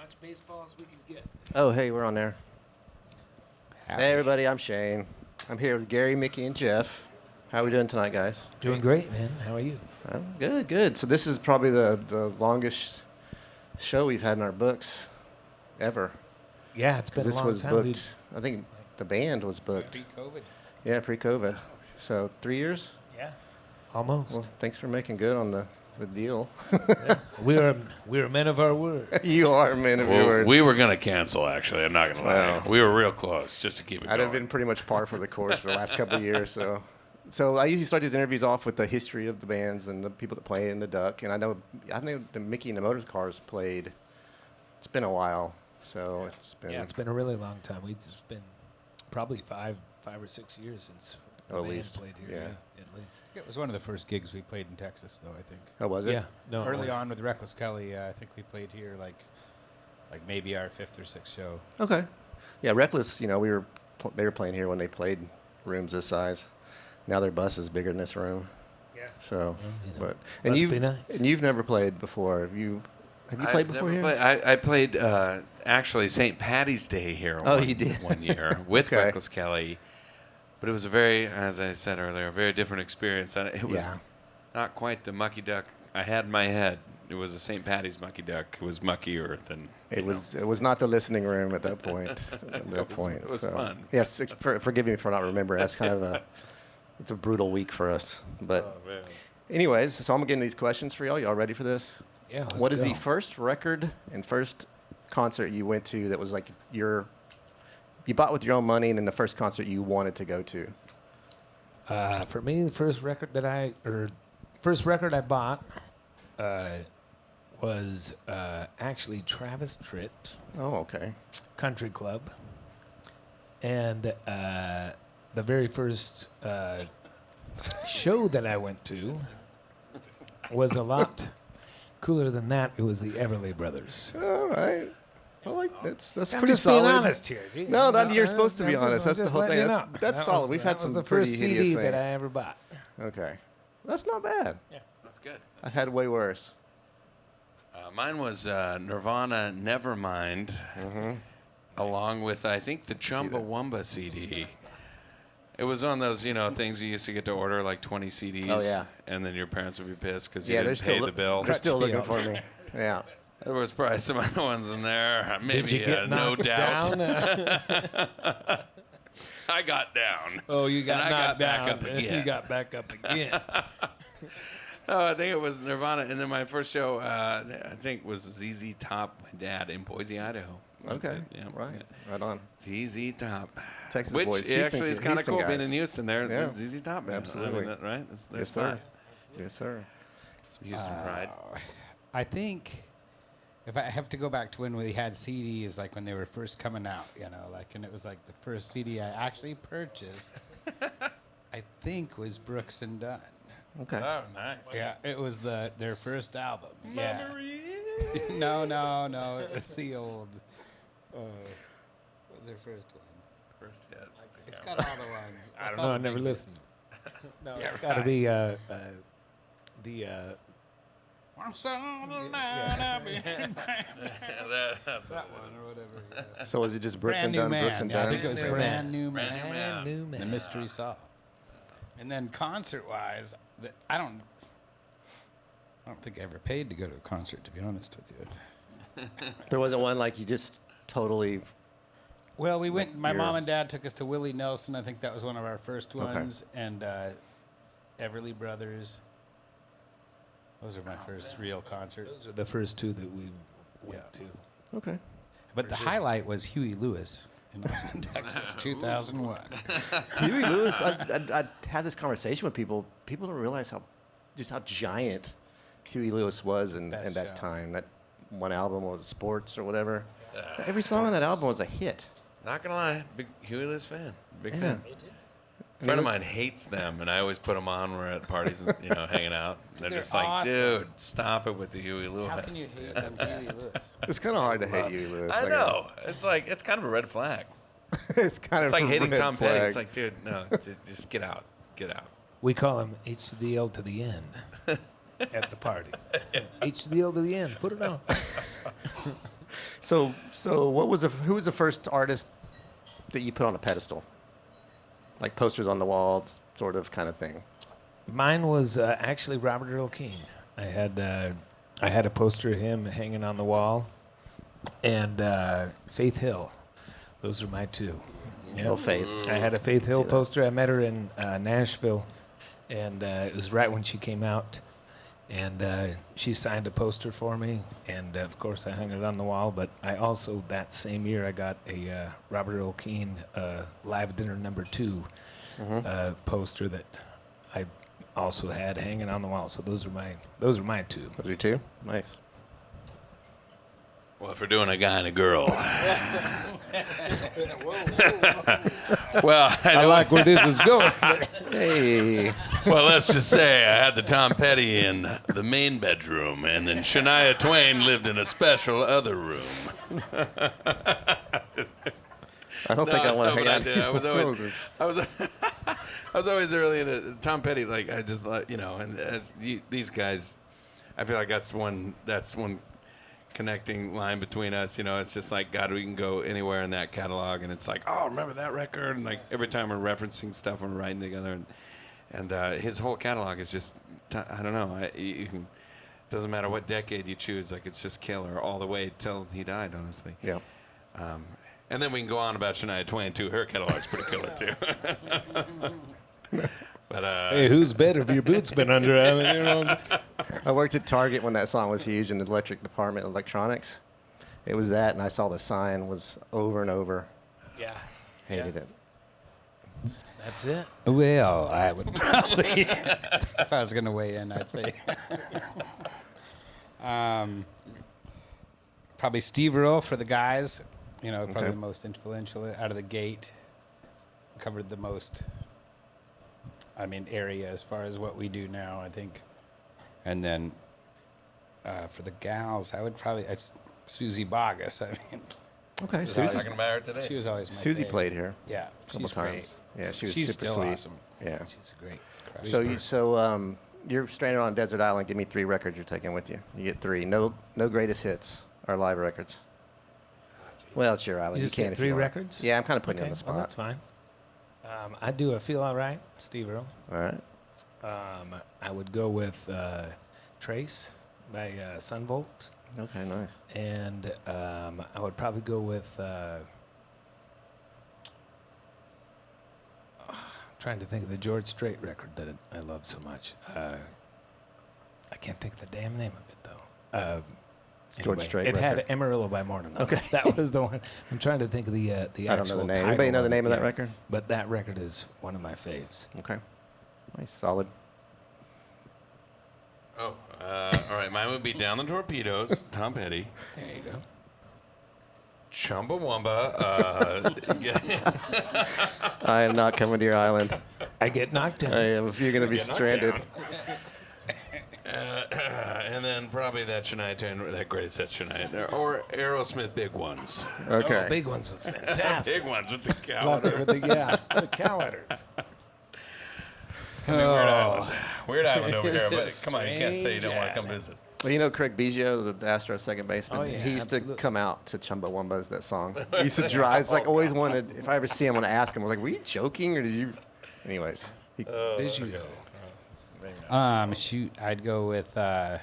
much baseball as we can get. Oh, hey, we're on there. Howdy. Hey, everybody, I'm Shane. I'm here with Gary, Micky, and Jeff. How are we doing tonight, guys? Doing great, man. How are you? Good, good. So this is probably the longest show we've had in our books ever. Yeah, it's been a This long was time. booked. I think the band was booked. Pre-COVID. Yeah, pre-COVID. So 3 years? Yeah, almost. Well, thanks for making good on the deal. We are men of our word. You are a man of your Well, word. we were going to cancel, actually. I'm not going to lie. Wow. We were real close just to keep it I'd going. have been pretty much par for the course for the last couple of years. So I usually start these interviews off with the history of the bands and the people that play in the Duck. And I know the Micky and the Motor Cars played. It's been a while. So it's been, Yeah, it's been a really long time. It's been probably five or 6 years since the At band least, played here. yeah. At least. It was one of the first gigs we played in Texas, though, I think. Oh, was it? Yeah, no. it Early was. on with Reckless Kelly, I think we played here like maybe our fifth or sixth show. Okay. Yeah, Reckless, they were playing here when they played rooms this size. Now their bus is bigger than this room. Yeah. So, Must and be nice. you've never played before. Have you played before here? I played actually St. Patty's Day here You did? one year with Okay. Reckless Kelly. But it was a very, as I said earlier, a very different experience. And it was not quite the Mucky Duck I had in my head. It was a St. Patty's Mucky Duck. It was muckier than It was not the listening room at that point. It was fun. Yes, forgive me for not remembering. That's kind of it's a brutal week for us. But anyways, so I'm gonna get into these questions for y'all. Y'all ready for this? Yeah. What is let's the go. first record and first concert you went to that was like you bought with your own money, and then the first concert you wanted to go to? For me, the first record I bought was actually Travis Tritt Oh, okay. Country Club, and the very first show that I went to was a lot cooler than that. It was the Everly Brothers. All right. That's I'm pretty just solid. being honest here. Gee. No, I'm you're just- supposed to be I'm just- honest. I'm That's the just whole letting thing. you That's know. solid. Was- We've had that some was the pretty first hideous CD that things. I ever bought. Okay. That's not bad. Yeah. That's good. I've had way worse. Mine was Nirvana Nevermind, along with, I think, the Chumbawamba CD. It was on those, things you used to get to order, like 20 CDs. Oh, yeah. And then your parents would be pissed because you Yeah, didn't pay the bill. They're still looking Crutchfield. for me. Yeah. There was probably some other ones in there. Maybe Did you get No knocked Doubt. down? I got down. Oh, you got And I knocked got back down. up again. You got back up again. Oh, I think it was Nirvana. And then my first show, I think, was ZZ Top, my dad, in Boise, Idaho. Okay. Yeah. Right. Right on. ZZ Top. Texas Which boys. actually is kind of Houston cool being guys. in Houston there. Yeah. ZZ Top, man. Absolutely. Right? That's their Yes, spot. sir. Yes, sir. Some Houston pride. I think if I have to go back to when we had CDs, like when they were first coming out, and it was like the first CD I actually purchased, I think was Brooks and Dunn. Okay. Oh, nice. Yeah, it was their first album. Yeah. No, it was the old. What was their first one? First hit. It's got all the ones. I don't know. I never listened. No, it's got to be the. That's That one or whatever. Yeah. So was it just Brooks Brand and New Dunn? Man. Brooks and Yeah, I Dunn? think it was Brand New Man. Brand New Man. The Mystery Solved. And then concert-wise, I don't think I ever paid to go to a concert, to be honest with you. There wasn't one like you just totally. Well, we went. My Your- mom and dad took us to Willie Nelson. I think that was one of our first ones, and Everly Brothers. Those are my first real concerts. Those are the first two that we went to. Okay. But the highlight was Huey Lewis in Austin, Texas, 2001. Huey Lewis. I had this conversation with people. People don't realize how giant Huey Lewis was in Best that show. time. That one album was Sports or whatever. Every song on that album was a hit. Not gonna lie, big Huey Lewis fan. Big Yeah. fan. A friend of mine hates them, and I always put them on. We're at parties, hanging out. They're They're just like, awesome. dude, stop it with the Huey Lewis. How can you hate them, Huey Lewis? It's kind of hard to hate Huey Lewis. I know. It's like it's kind of a red flag. It's kind It's of like a hating red Tom Petty. flag. It's like, dude, no, just get out, get out. We call him H to the L to the N at the parties. H to the L to the N. Put it on. So who was the first artist that you put on a pedestal? Like posters on the walls, sort of kind of thing. Mine was actually Robert Earl Keen. I had a poster of him hanging on the wall, and Faith Hill. Those are my two. Yeah. Oh, Faith. I had a Faith Hill poster. I met her in Nashville, and it was right when she came out. And she signed a poster for me, and of course I hung it on the wall. But I also, that same year, I got a Robert Earl Keen Live Dinner #2 poster that I also had hanging on the wall. So those are my two. Those are two? Nice. Well, if we're doing a guy and a girl. Well, I like where this is going. Hey. Well, let's just say I had the Tom Petty in the main bedroom, and then Shania Twain lived in a special other room. I don't think I want to hang out. I was always early into Tom Petty. Like I just, and these guys, I feel like that's one connecting line between us. It's just like, God, we can go anywhere in that catalog, and it's like, oh, remember that record? And like every time we're referencing stuff, we're writing together, and his whole catalog is just, I don't know, you can, doesn't matter what decade you choose, like it's just killer all the way till he died, honestly. Yeah. And then we can go on about Shania Twain too. Her catalog's pretty killer too. But hey, whose bed have your boots been under? I worked at Target when that song was huge in the electric department, electronics. It was that, and I saw the sign was over and over. Yeah. Hated it. That's it. Well, I would probably, if I was going to weigh in, I'd say probably Steve Earle for the guys. Probably the most influential out of the gate. Covered the most, area as far as what we do now, I think. And then for the gals, I would probably, it's Susie Bogus. Okay, Susie. Susie. Talking about her today. She was always my Susie favorite. played here Yeah, a couple she's times. great. Yeah, she's She's super still sweet. awesome. Yeah. She's a great. So you're stranded on a desert island. Give me 3 records you're taking with you. You get 3. No greatest hits or live records. Well, it's your island. You just can get if 3 you want. records? Yeah, I'm kind of putting you Okay, on the spot. well, that's fine. I do a Feel All Right, Steve Earle. All right. I would go with Trace by Sunvolt. Okay, nice. And I would probably go with, trying to think of the George Strait record that I love so much. I can't think of the damn name of it, though. George Strait It had record. Amarillo by Morning. Okay. That was the one. I'm trying to think of the actual I don't know the name. title Anybody know of the it, name of that yeah. record? But that record is one of my faves. Okay. Nice, solid. Oh, all right. Mine would be Down the Torpedoes, Tom Petty. There you go. Chumbawamba. I am not coming to your island. I get knocked down. I am. If you're going to be Get knocked stranded. And then probably that Shania Twain, that greatest hit Shania, or Aerosmith Big Ones. Okay. Oh, Big Ones was fantastic. Big Ones with the cow. Loved it with the cow udders. Weird Island. Weird Island over here, but come on, you can't say you don't want to come visit. Well, Craig Biggio, the Astro second baseman, Oh, yeah, he used absolutely. to come out to Chumbawamba's, that song. He used to drive. It's like always wanted, if I ever see him, I want to ask him, I was like, were you joking or did you? Anyways. Biggio. Shoot, I'd go with drawing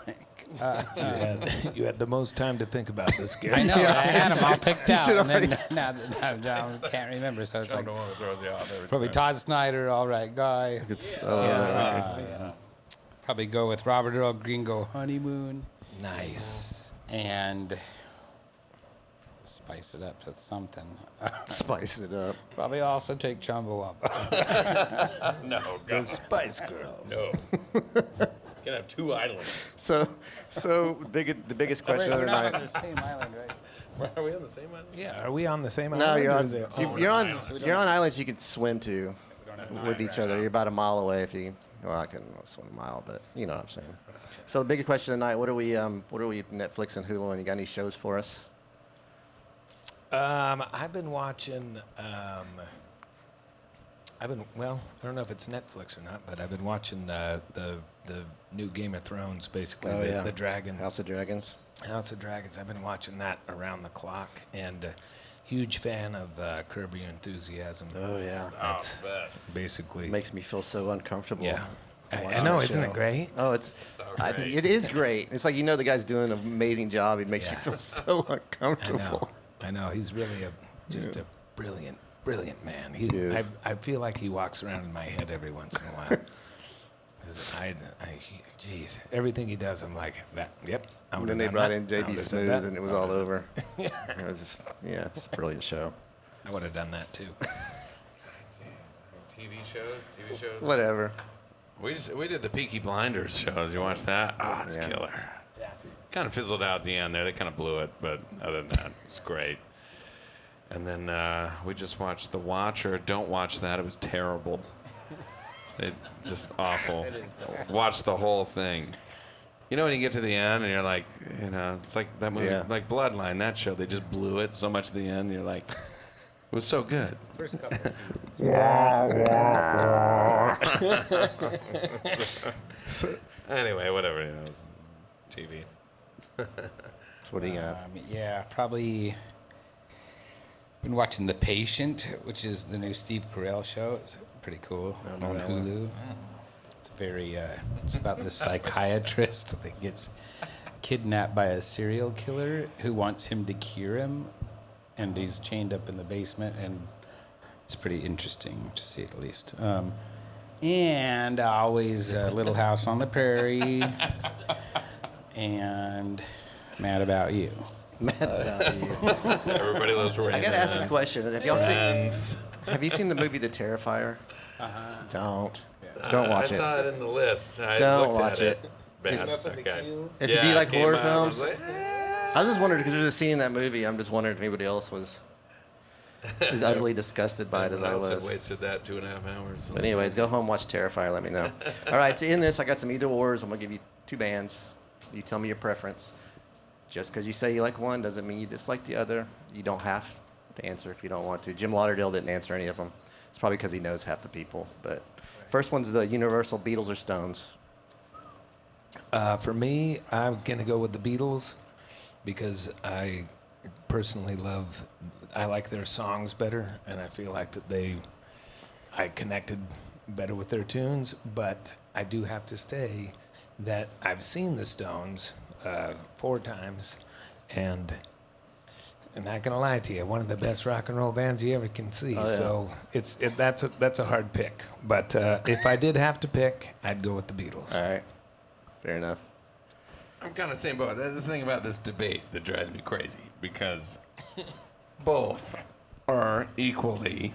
blank. You had the most time to think about this, Gary. I know, I had them all picked out, should and then now I can't remember, so it's like The one that throws you off every probably time. Todd Snyder, all right guy. Probably go with Robert Earl Gringo Honeymoon, Nice. and spice it up with something. Spice it up. Probably also take Chumbawamba. No, The God, Spice Girls. no. Can have 2 islands. So the biggest question of the night. the same island, right? Are we on the same island? Yeah, are we on the same No, island? you're or on. is it- You're on islands you can swim to with each other. You're about a mile away if you. Well, I couldn't swim a mile, but you know what I'm saying. So the biggest question of the night: what are we Netflix and Hulu? And you got any shows for us? I've been watching I don't know if it's Netflix or not, but I've been watching the new Game of Thrones, basically the Dragon House of Dragons. House of Dragons. I've been watching that around the clock, and huge fan of Curb Your Enthusiasm. Oh yeah, That's best. basically makes me feel so uncomfortable. yeah. I watching know, the isn't show. it great? Oh, it's So great. it is great. It's like the guy's doing an amazing job. It makes you feel so uncomfortable. I know. He's really a brilliant man. He is. I feel like he walks around in my head every once in a while. 'Cause geez, everything he does, I'm like that. Yep. And then they brought in JB Smooth, and it was all over. It was just it's a brilliant show. I would have done that too. TV shows. Whatever. We did the Peaky Blinders shows. You watched that? Ah, it's Yeah. killer. Kind of fizzled out at the end there. They kind of blew it, but other than that, it's great. And then we just watched The Watcher. Don't watch that. It was terrible. It's just awful. Watch the whole thing. You know when you get to the end and you're like, it's like that movie, like Bloodline, that show. They just blew it so much at the end. You're like, it was so good. First couple of seasons. Anyway, whatever. TV. What do you got? Yeah, probably been watching The Patient, which is the new Steve Carell show. It's pretty cool on Hulu. It's it's about this psychiatrist that gets kidnapped by a serial killer who wants him to cure him, and he's chained up in the basement, and it's pretty interesting to see at least. And always Little House on the Prairie, and Mad About You. Mad about you. Everybody loves Raymond. I gotta ask a question. Have y'all Friends. Have you seen the movie The Terrifier? Don't. Don't watch I it. saw it in the list. I Don't looked watch at it. Bad. It's- Okay. If you do like it came horror out, I was films, like, I was just wondering because there's a scene in that movie. I'm just wondering if anybody else was as utterly disgusted by it as I Everyone else had was. wasted that 2.5 hours. But anyways, go home, watch Terrifier. Let me know. All right, to end this, I got some either ors. I'm gonna give you two bands. You tell me your preference. Just because you say you like one doesn't mean you dislike the other. You don't have to answer if you don't want to. Jim Lauderdale didn't answer any of them. It's probably because he knows half the people. But first one's the universal Beatles or Stones. For me, I'm gonna go with the Beatles because I personally I like their songs better, and I feel like that I connected better with their tunes. But I do have to say that I've seen the Stones 4 times, and I'm not gonna lie to you, one of the best rock and roll bands you ever can see. Oh, yeah. So that's a hard pick. But if I did have to pick, I'd go with the Beatles. All right, fair enough. I'm kind of saying, but there's the thing about this debate that drives me crazy because both are equally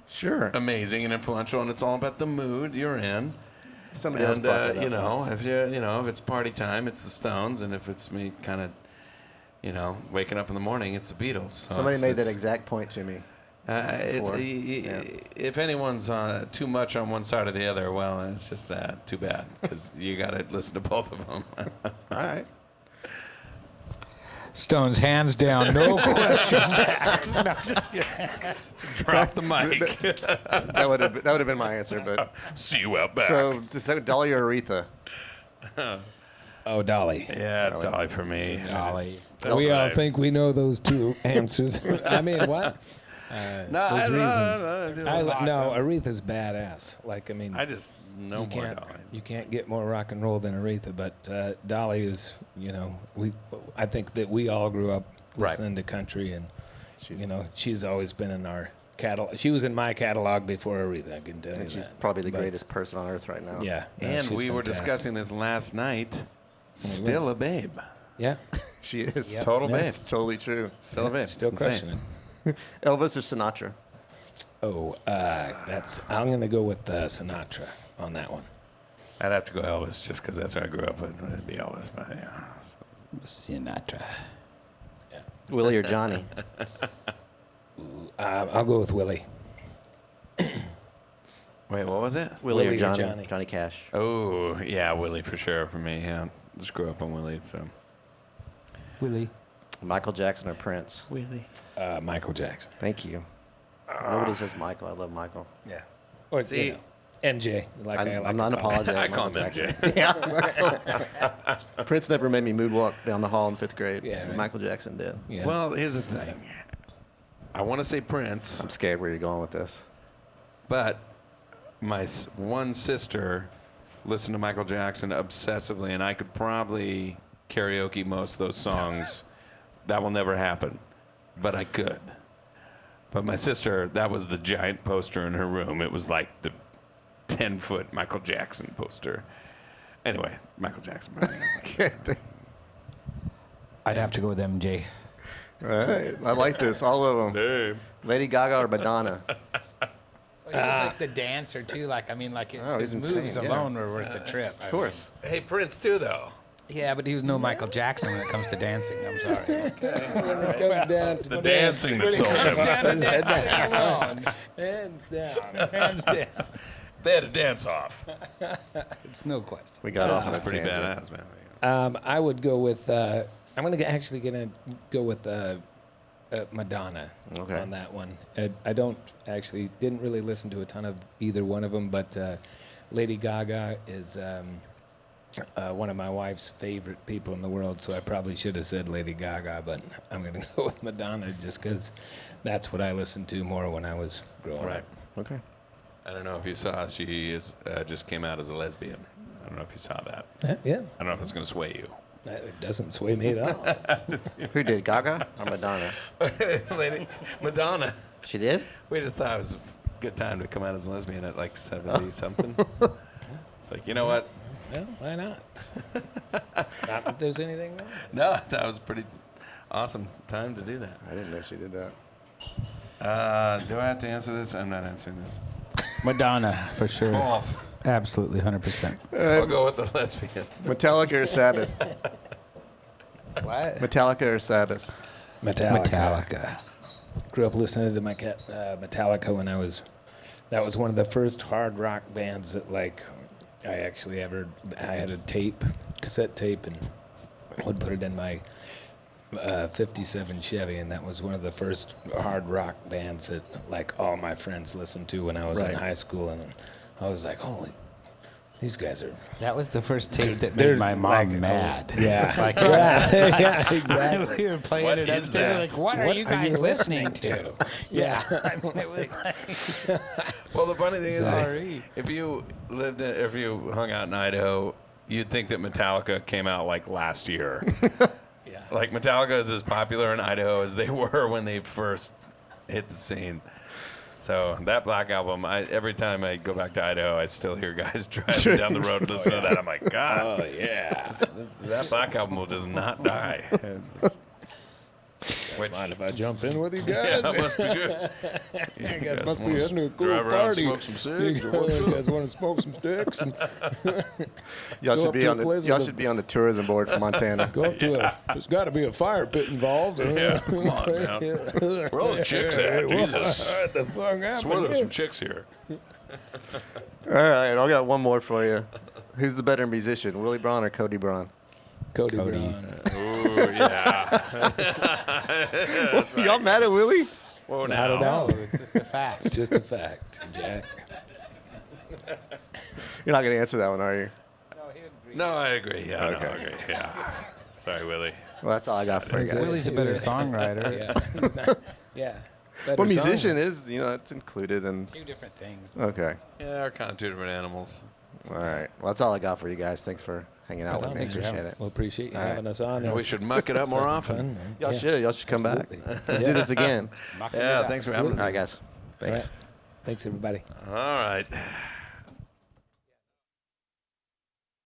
Sure. amazing and influential, and it's all about the mood you're in. Somebody else brought that up once. if it's party time, it's the Stones, and if it's me kind of, waking up in the morning, it's the Beatles. So Somebody made that it's- exact point to me. before. If anyone's too much on one side or the other, well, it's just that. Too bad, because you got to listen to both of them. All right. Stones, hands down, no questions. Drop the mic. That would have been my answer, but See you out back. so Dolly or Aretha? Oh, Dolly. Yeah, it's Dolly for me. Dolly. That's We what all I- think we know those two answers. I mean, what? No, those I reasons. don't know. No, Aretha's badass. Like, I mean, I just know you more can't Dolly. you can't get more rock and roll than Aretha. But Dolly is, I think that we all grew up Right. listening to country, and She's, she's always been in our catalog. She was in my catalog before Aretha. I can tell you and she's that. probably the But, greatest person on earth right now. Yeah, no, And she's we were fantastic. discussing this last night. Still a babe. Yeah, She is. Yep. Total Yeah. babe. It's totally true. Still a babe. still It's insane. crushing it. Elvis or Sinatra? Oh, I'm gonna go with Sinatra on that one. I'd have to go Elvis just because that's who I grew up with. It'd be Elvis, but yeah. Sinatra. Willie or Johnny? I'll go with Willie. Wait, what was it? Willie Willie or or Johnny? Johnny? Johnny Cash. Oh, yeah, Willie for sure for me. Yeah, just grew up on Willie, so. Willie. Michael Jackson or Prince? Willie. Michael Jackson. Thank you. Nobody says Michael. I love Michael. Yeah. Or See- you know, MJ. Like I like I'm not to call him. apologetic. I call him Michael MJ. Jackson. Prince never made me moonwalk down the hall in 5th grade. Yeah, right. Michael Jackson did. Yeah. Well, here's the thing. I want to say Prince, I'm scared where you're going with this. but my one sister listened to Michael Jackson obsessively, and I could probably karaoke most of those songs. That will never happen, but I could. But my sister, that was the giant poster in her room. It was like the 10-foot Michael Jackson poster. Anyway, Michael Jackson. I'd have to go with MJ. All right. I like this. All of them. Dave. Lady Gaga or Madonna? It was like the dancer too. Like Oh, his he's moves insane, yeah. alone were worth the trip. Of course. Hey, Prince too, though. Yeah, but he was no Michael Jackson when it comes to dancing. I'm sorry. When it comes down to The dancing that sold him. Hands down. Hands down. They had a dance off. It's no question. We got off on a That's pretty tangent. badass, man. I would go with. I'm actually gonna go with Madonna Okay. on that one. I didn't really listen to a ton of either one of them, but Lady Gaga is one of my wife's favorite people in the world, so I probably should have said Lady Gaga, but I'm gonna go with Madonna just because that's what I listened to more when I was growing up. Okay. I don't know if you saw, she just came out as a lesbian. I don't know if you saw that. Yeah, I don't know if it's going to sway you. it doesn't sway me at all. Who did, Gaga or Madonna? Lady Madonna. She did? We just thought it was a good time to come out as a lesbian at like 70 something. It's like, you know what? Well, why not? Not that there's anything wrong. No, that was a pretty awesome time to do that. I didn't know she did that. Do I have to answer this? I'm not answering this. Madonna, for sure. Both. Absolutely, 100%. I'll go with the lesbian. Metallica or Sabbath? What? Metallica or Sabbath? Metallica. Grew up listening to Metallica when that was one of the first hard rock bands that I had a cassette tape, and would put it in my 57 Chevy, and that was one of the first hard rock bands that all my friends listened to when I was in Right. high school, and I was like, holy, these guys are. That was the first tape that They're made my mom like, mad. Yeah, Like, yeah, exactly. we were playing What it is upstairs. that? Like, what are you guys listening to? Yeah. I mean, it was like, Well, the funny thing is, Sorry. if you hung out in Idaho, you'd think that Metallica came out like last year. Yeah. Like Metallica is as popular in Idaho as they were when they first hit the scene. So that Black Album, every time I go back to Idaho, I still hear guys driving down the road listening to that. I'm like, God, Oh yeah. that Black Album will just not die. Which, Mind if I jump in with you yeah, guys? that must be good. You guys must be heading to a cool drive around, party. smoke some cigs, or what? You guys want to smoke some sticks and Y'all Go should up be to on a place y'all with should be on the tourism board for Montana. go up to a. There's got to be a fire pit involved. Yeah, come on, man. Where are all the chicks at? Jesus. What the fuck I happened? swear there's here? some chicks here. All right, I got one more for you. Who's the better musician, Willie Braun or Cody Braun? Cody. Cody. Braun. Ooh, yeah. Y'all mad at Willie? Whoa, Not at now. all. no, it's just a fact. It's just a fact, Jack. You're not gonna answer that one, are you? No, I agree. Yeah, Okay. no, I agree. Yeah. Sorry, Willie. Well, that's all I got for you guys. Willie's a better songwriter. Yeah. He's not, yeah. Better Well, musician song. is, that's included in. Two different things. Okay. Yeah, we're kind of two different animals. All right. Well, that's all I got for you guys. Thanks for hanging out Right with on, me. thanks for Appreciate having it. us. Well, appreciate you All right. having us on. We should muck it up more often. Fun, man. Y'all Yeah. should. Y'all should come back. Absolutely. Let's do this again. Yeah, thanks for having All us. right, guys. All Thanks. right. Thanks, everybody. All right.